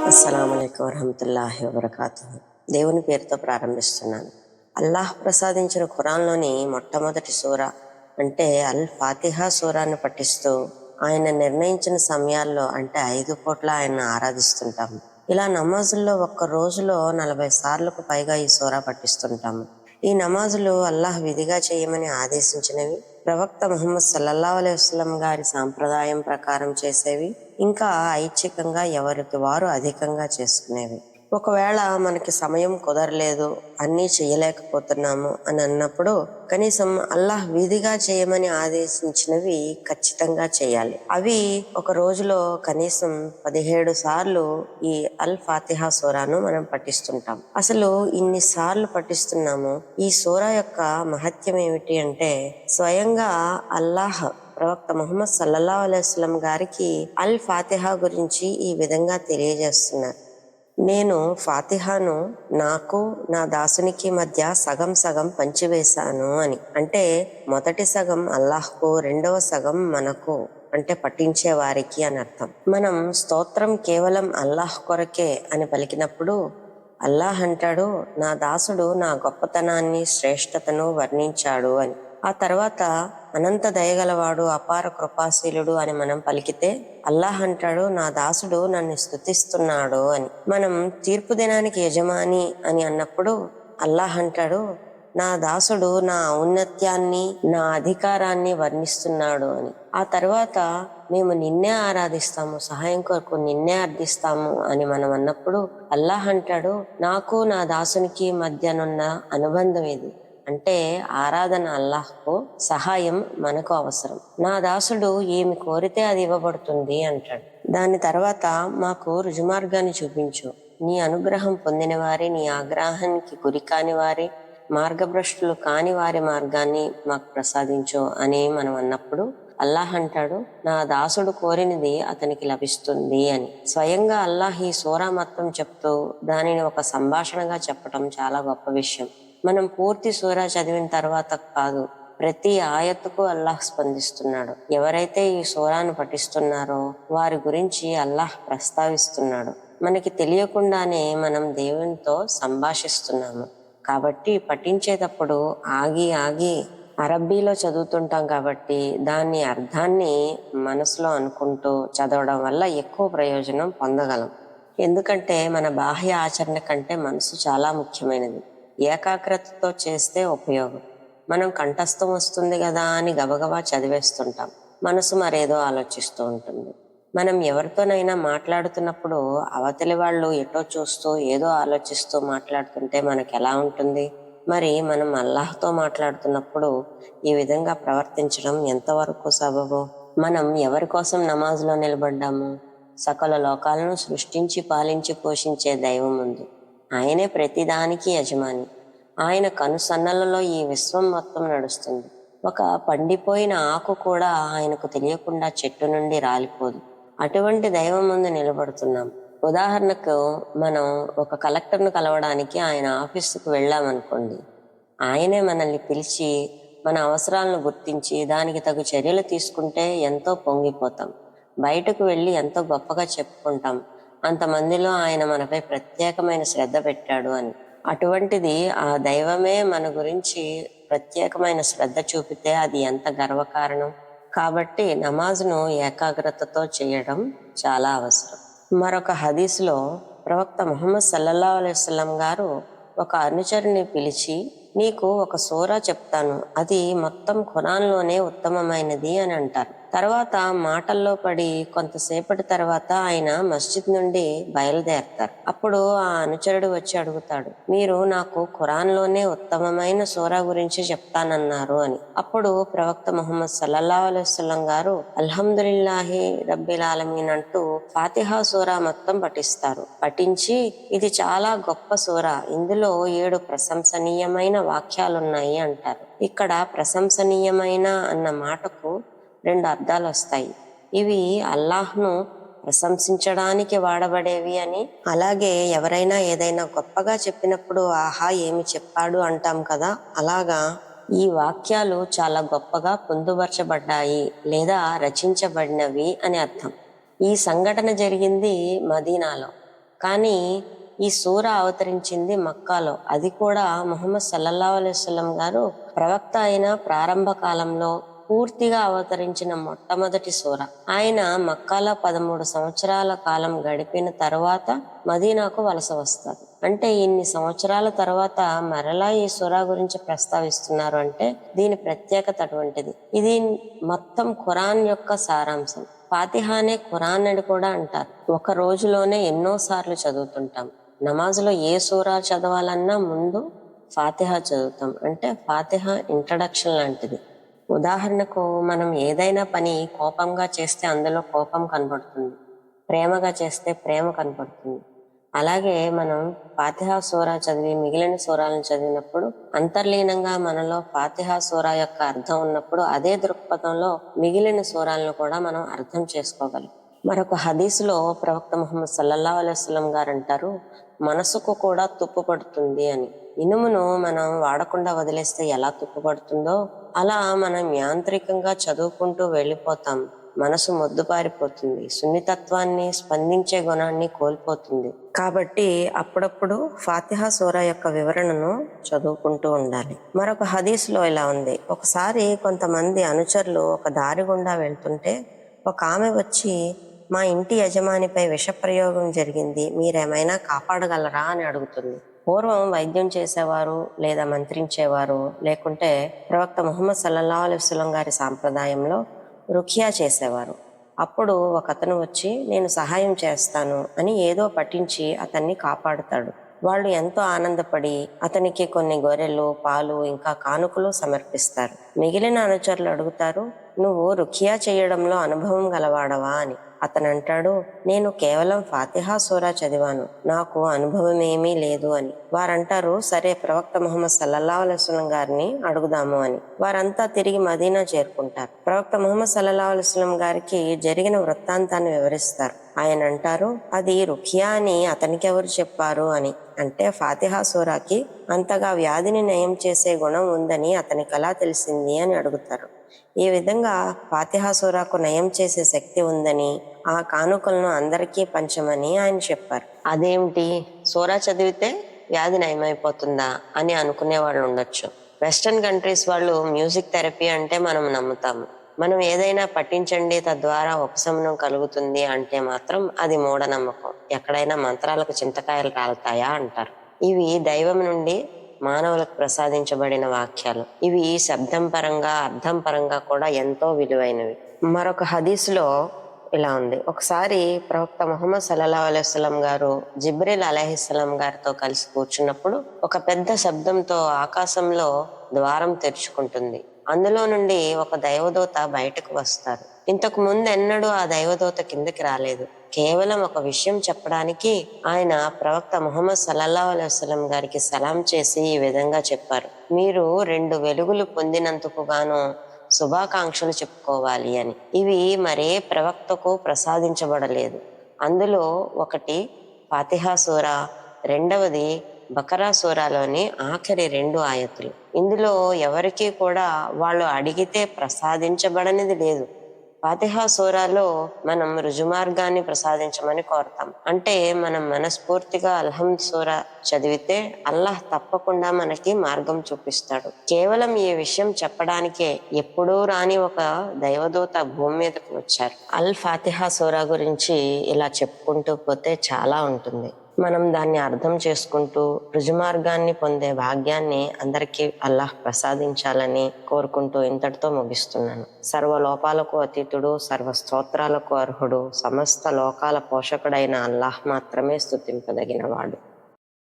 అస్సలాముఅలైకుం వరహమతుల్లాహి వబర్కాతుహు. దేవుని పేరుతో ప్రారంభిస్తున్నాను. అల్లాహ్ ప్రసాదించిన ఖురాన్లోని మొట్టమొదటి సూర అంటే అల్ ఫాతిహా సూరాన్ని పఠిస్తూ ఆయన నిర్ణయించిన సమయాల్లో అంటే 5 పూట్ల ఆయన ఆరాధిస్తుంటాము. ఇలా నమాజుల్లో ఒక్క రోజులో 40 సార్లకు పైగా ఈ సూరా పఠిస్తుంటాము. ఈ నమాజులు అల్లాహ్ విధిగా చేయమని ఆదేశించినవి, ప్రవక్త ముహమ్మద్ సల్లల్లాహు అలైహి వసల్లం గారి సాంప్రదాయం ప్రకారం చేసేవి, ఇంకా ఐచ్ఛికంగా ఎవరికి వారు అధికంగా చేసుకునేవి. ఒకవేళ మనకి సమయం కుదరలేదు, అన్నీ చేయలేకపోతున్నాము అని అన్నప్పుడు కనీసం అల్లాహ్ విధిగా చేయమని ఆదేశించినవి ఖచ్చితంగా చేయాలి. అవి ఒక రోజులో కనీసం 17 సార్లు ఈ అల్ ఫాతిహా సూరాను మనం పఠిస్తుంటాం. అసలు ఇన్ని సార్లు పఠిస్తున్నాము. ఈ సూరా యొక్క మహత్యం ఏమిటి అంటే, స్వయంగా అల్లాహ్ ప్రవక్త ముహమ్మద్ సల్లల్లాహు అలైహి వసల్లం గారికి అల్ ఫాతిహా గురించి ఈ విధంగా తెలియజేస్తున్నారు. నేను ఫాతిహాను నాకు నా దాసునికి మధ్య సగం సగం పంచివేశాను అని. అంటే మొదటి సగం అల్లాహ్కు, రెండవ సగం మనకు, అంటే పఠించే వారికి అని అర్థం. మనం స్తోత్రం కేవలం అల్లాహ్ కొరకే అని పలికినప్పుడు అల్లాహ్ అంటాడు, నా దాసుడు నా గొప్పతనాన్ని, శ్రేష్టతను వర్ణించాడు అని. ఆ తర్వాత అనంత దయగలవాడు, అపార కృపాశీలుడు అని మనం పలికితే అల్లాహ్ అంటాడు, నా దాసుడు నన్ను స్తుతిస్తున్నాడు అని. మనం తీర్పు దినానికి యజమాని అని అన్నప్పుడు అల్లాహ్ అంటాడు, నా దాసుడు నా ఔన్నత్యాన్ని, నా అధికారాన్ని వర్ణిస్తున్నాడు అని. ఆ తర్వాత మేము నిన్నే ఆరాధిస్తాము, సహాయం కొరకు నిన్నే అర్థిస్తాము అని మనం అన్నప్పుడు అల్లాహ్ అంటాడు, నాకు నా దాసునికి మధ్యనున్న అనుబంధం ఇది. అంటే ఆరాధన అల్లాహ్కు, సహాయం మనకు అవసరం. నా దాసుడు ఏమి కోరితే అది ఇవ్వబడుతుంది అంటాడు. దాని తర్వాత మాకు రుజుమార్గాన్ని చూపించు, నీ అనుగ్రహం పొందిన వారి, నీ ఆగ్రహానికి గురి కాని వారి, మార్గభ్రష్టులు కాని వారి మార్గాన్ని మాకు ప్రసాదించు అని మనం అన్నప్పుడు అల్లాహ్ అంటాడు, నా దాసుడు కోరినది అతనికి లభిస్తుంది అని. స్వయంగా అల్లాహ్ ఈ సూరా మొత్తం చెప్తూ దానిని ఒక సంభాషణగా చెప్పటం చాలా గొప్ప విషయం. మనం పూర్తి సూరా చదివిన తర్వాత కాదు, ప్రతి ఆయత్తుకు అల్లాహ్ స్పందిస్తున్నాడు. ఎవరైతే ఈ సూరాను పఠిస్తున్నారో వారి గురించి అల్లాహ్ ప్రస్తావిస్తున్నాడు. మనకి తెలియకుండానే మనం దేవునితో సంభాషిస్తున్నాము. కాబట్టి పఠించేటప్పుడు ఆగి ఆగి అరబ్బీలో చదువుతుంటాం కాబట్టి దాని అర్థాన్ని మనసులో అనుకుంటూ చదవడం వల్ల ఎక్కువ ప్రయోజనం పొందగలం. ఎందుకంటే మన బాహ్య ఆచరణ కంటే మనసు చాలా ముఖ్యమైనది. ఏకాగ్రతతో చేస్తే ఉపయోగం. మనం కంఠస్థం వస్తుంది కదా అని గబగబా చదివేస్తుంటాం, మనసు మరేదో ఆలోచిస్తూ ఉంటుంది. మనం ఎవరితోనైనా మాట్లాడుతున్నప్పుడు అవతలి వాళ్ళు ఎటో చూస్తూ ఏదో ఆలోచిస్తూ మాట్లాడుతుంటే మనకు ఎలా ఉంటుంది? మరి మనం అల్లాహ్తో మాట్లాడుతున్నప్పుడు ఈ విధంగా ప్రవర్తించడం ఎంతవరకు సబబు? మనం ఎవరి కోసం నమాజ్లో నిలబడ్డాము? సకల లోకాలను సృష్టించి పాలించి పోషించే దైవం ఉంది. ఆయనే ప్రతిదానికి యజమాని. ఆయన కనుసన్నలలో ఈ విశ్వం మొత్తం నడుస్తుంది. ఒక పండిపోయిన ఆకు కూడా ఆయనకు తెలియకుండా చెట్టు నుండి రాలిపోదు. అటువంటి దైవం ముందు నిలబడుతున్నాం. ఉదాహరణకు మనం ఒక కలెక్టర్ను కలవడానికి ఆయన ఆఫీసుకు వెళ్ళామనుకోండి. ఆయనే మనల్ని పిలిచి మన అవసరాలను గుర్తించి దానికి తగు చర్యలు తీసుకుంటే ఎంతో పొంగిపోతాం. బయటకు వెళ్ళి ఎంతో గొప్పగా చెప్పుకుంటాం, అంతమందిలో ఆయన మనపై ప్రత్యేకమైన శ్రద్ధ పెట్టాడు అని. అటువంటిది ఆ దైవమే మన గురించి ప్రత్యేకమైన శ్రద్ధ చూపితే అది ఎంత గర్వకారణం. కాబట్టి నమాజ్ను ఏకాగ్రతతో చేయడం చాలా అవసరం. మరొక హదీసులో ప్రవక్త ముహమ్మద్ సల్లల్లాహు అలైహి వసల్లం గారు ఒక అనుచరుని పిలిచి, నీకు ఒక సూరా చెప్తాను, అది మొత్తం ఖురాన్లోనే ఉత్తమమైనది అని అంటారు. తర్వాత మాటల్లో పడి కొంతసేపటి తర్వాత ఆయన మస్జిద్ నుండి బయలుదేరతారు. అప్పుడు ఆ అనుచరుడు వచ్చి అడుగుతాడు, మీరు నాకు ఖురాన్లోనే ఉత్తమమైన సూరా గురించి చెప్తానన్నారు అని. అప్పుడు ప్రవక్త ముహమ్మద్ సల్లల్లాహు అలైహి వసల్లం గారు అల్హమ్దులిల్లాహి రబ్బిల్ ఆలమీన్ అంటూ ఫాతిహా సూరా మొత్తం పఠిస్తారు. పఠించి, ఇది చాలా గొప్ప సూరా, ఇందులో 7 ప్రశంసనీయమైన వాక్యాలున్నాయి అంటారు. ఇక్కడ ప్రశంసనీయమైన అన్న మాటకు 2 అర్థాలు వస్తాయి. ఇవి అల్లాహ్ను ప్రశంసించడానికి వాడబడేవి అని, అలాగే ఎవరైనా ఏదైనా గొప్పగా చెప్పినప్పుడు ఆహా ఏమి చెప్పాడు అంటాం కదా, అలాగా ఈ వాక్యాలు చాలా గొప్పగా పొందుపరచబడ్డాయి లేదా రచించబడినవి అని అర్థం. ఈ సంఘటన జరిగింది మదీనాలో. కానీ ఈ సూర అవతరించింది మక్కాలో, అది కూడా ముహమ్మద్ సల్లల్లాహు అలైహి వసల్లం గారు ప్రవక్త అయిన ప్రారంభ కాలంలో పూర్తిగా అవతరించిన మొట్టమొదటి సూర. ఆయన మక్కాలో 13 సంవత్సరాల కాలం గడిపిన తర్వాత మదీనాకు వలస వస్తారు. అంటే ఇన్ని సంవత్సరాల తర్వాత మరలా ఈ సూర గురించి ప్రస్తావిస్తున్నారు అంటే దీని ప్రత్యేకత అటువంటిది. ఇది మొత్తం ఖురాన్ యొక్క సారాంశం. ఫాతిహానే ఖురాన్ అని కూడా అంటారు. ఒక రోజులోనే ఎన్నో సార్లు చదువుతుంటాం. నమాజులో ఏ సూరా చదవాలన్నా ముందు ఫాతిహా చదువుతాం. అంటే ఫాతిహా ఇంట్రడక్షన్ లాంటిది. ఉదాహరణకు మనం ఏదైనా పని కోపంగా చేస్తే అందులో కోపం కనబడుతుంది, ప్రేమగా చేస్తే ప్రేమ కనబడుతుంది. అలాగే మనం ఫాతిహా సూరా చదివి మిగిలిన సూరాలను చదివినప్పుడు అంతర్లీనంగా మనలో ఫాతిహా సూరా యొక్క అర్థం ఉన్నప్పుడు అదే దృక్పథంలో మిగిలిన సూరాలను కూడా మనం అర్థం చేసుకోగలం. మరొక హదీసులో ప్రవక్త ముహమ్మద్ సల్లల్లాహు అలైహి వసల్లం గారు అంటారు, మనసుకు కూడా తుప్పు పడుతుంది అని. ఇనుమును మనం వాడకుండా వదిలేస్తే ఎలా తుప్పు పడుతుందో అలా మనం యాంత్రికంగా చదువుకుంటూ వెళ్ళిపోతాం. మనసు మొద్దుబారిపోతుంది, సున్నితత్వాన్ని, స్పందించే గుణాన్ని కోల్పోతుంది. కాబట్టి అప్పుడప్పుడు ఫాతిహా సూరా యొక్క వివరణను చదువుకుంటూ ఉండాలి. మరొక హదీస్లో ఇలా ఉంది, ఒకసారి కొంతమంది అనుచరులు ఒక దారి గుండా వెళ్తుంటే ఒక ఆమె వచ్చి, మా ఇంటి యజమానిపై విషప్రయోగం జరిగింది, మీరేమైనా కాపాడగలరా అని అడుగుతుంది. పూర్వం వైద్యం చేసేవారు లేదా మంత్రించేవారు, లేకుంటే ప్రవక్త ముహమ్మద్ సల్లల్లాహు అలైహి వసల్లం గారి సాంప్రదాయంలో రుఖియా చేసేవారు. అప్పుడు ఒక అతను వచ్చి నేను సహాయం చేస్తాను అని ఏదో పఠించి అతన్ని కాపాడుతాడు. వాళ్ళు ఎంతో ఆనందపడి అతనికి కొన్ని గొర్రెలు, పాలు, ఇంకా కానుకలు సమర్పిస్తారు. మిగిలిన అనుచరులు అడుగుతారు, నువ్వు రుఖియా చేయడంలో అనుభవం గలవాడవా అని. అతను అంటాడు, నేను కేవలం ఫాతిహా సూరా చదివాను, నాకు అనుభవం ఏమీ లేదు అని. వారంటారు, సరే ప్రవక్త ముహమ్మద్ సల్లల్లాహు అలైహి వసల్లం గారిని అడుగుదాము అని. వారంతా తిరిగి మదీనా చేరుకుంటారు. ప్రవక్త ముహమ్మద్ సల్లల్లాహు అలైహి వసల్లం గారికి జరిగిన వృత్తాంతాన్ని వివరిస్తారు. ఆయన అంటారు, అది రుఖియా అని అతనికి ఎవరు చెప్పారు అని. అంటే ఫాతిహా సూరాకి అంతగా వ్యాధిని నయం చేసే గుణం ఉందని అతనికి ఎలా తెలిసింది అని అడుగుతారు. ఈ విధంగా ఫాతిహా సూరాకు నయం చేసే శక్తి ఉందని, ఆ కానుకలను అందరికీ పంచమని ఆయన చెప్పారు. అదేమిటి, సూరా చదివితే వ్యాధి నయమైపోతుందా అని అనుకునే వాళ్ళు ఉండొచ్చు. వెస్టర్న్ కంట్రీస్ వాళ్ళు మ్యూజిక్ థెరపీ అంటే మనం నమ్ముతాము. మనం ఏదైనా పఠించండి తద్వారా ఉపశమనం కలుగుతుంది అంటే మాత్రం అది మూఢనమ్మకం. ఎక్కడైనా మంత్రాలకు చింతకాయలు కాలుతాయా అంటారు. ఇవి దైవం నుండి మానవులకు ప్రసాదించబడిన వాక్యాలు. ఇవి శబ్దం పరంగా, అర్థం పరంగా కూడా ఎంతో విలువైనవి. మరొక హదీసులో ఇలా ఉంది, ఒకసారి ప్రవక్త ముహమ్మద్ సల్లల్లాహు అలైహి వసల్లం గారు జిబ్రీల్ అలైహిస్సలాం గారితో కలిసి కూర్చున్నప్పుడు ఒక పెద్ద శబ్దంతో ఆకాశంలో ద్వారం తెరుచుకుంటుంది. అందులో నుండి ఒక దైవదూత బయటకు వస్తారు. ఇంతకు ముందు ఎన్నడూ ఆ దైవదూత కిందకి రాలేదు. కేవలం ఒక విషయం చెప్పడానికి ఆయన ప్రవక్త ముహమ్మద్ సల్లల్లాహు అలైహి వసల్లం గారికి సలాం చేసి ఈ విధంగా చెప్పారు, మీరు 2 వెలుగులు పొందినందుకు గాను శుభాకాంక్షలు చెప్పుకోవాలి అని. ఇవి మరే ప్రవక్తకు ప్రసాదించబడలేదు. అందులో ఒకటి ఫాతిహా సూరా, రెండవది బకరా సూరాలోని ఆఖరి 2 ఆయతులు. ఇందులో ఎవరికీ కూడా వాళ్ళు అడిగితే ప్రసాదించబడనిది లేదు. ఫాతిహా సూరాలో మనం రుజుమార్గాన్ని ప్రసాదించమని కోరతాం. అంటే మనం మనస్ఫూర్తిగా అల్హమ్ద్ సూరా చదివితే అల్లాహ్ తప్పకుండా మనకి మార్గం చూపిస్తాడు. కేవలం ఈ విషయం చెప్పడానికే ఎప్పుడూ రాని ఒక దైవదూత భూమి మీదకు వచ్చారు. అల్ ఫాతిహా సూరా గురించి ఇలా చెప్పుకుంటూ పోతే చాలా ఉంటుంది. మనం దాన్ని అర్థం చేసుకుంటూ రుజుమార్గాన్ని పొందే భాగ్యాన్ని అందరికీ అల్లాహ్ ప్రసాదించాలని కోరుకుంటూ ఇంతటితో ముగిస్తున్నాను. సర్వలోపాలకు అతీతుడు, సర్వ స్తోత్రాలకు అర్హుడు, సమస్త లోకాల పోషకుడైన అల్లాహ్ మాత్రమే స్తుతింపదగినవాడు.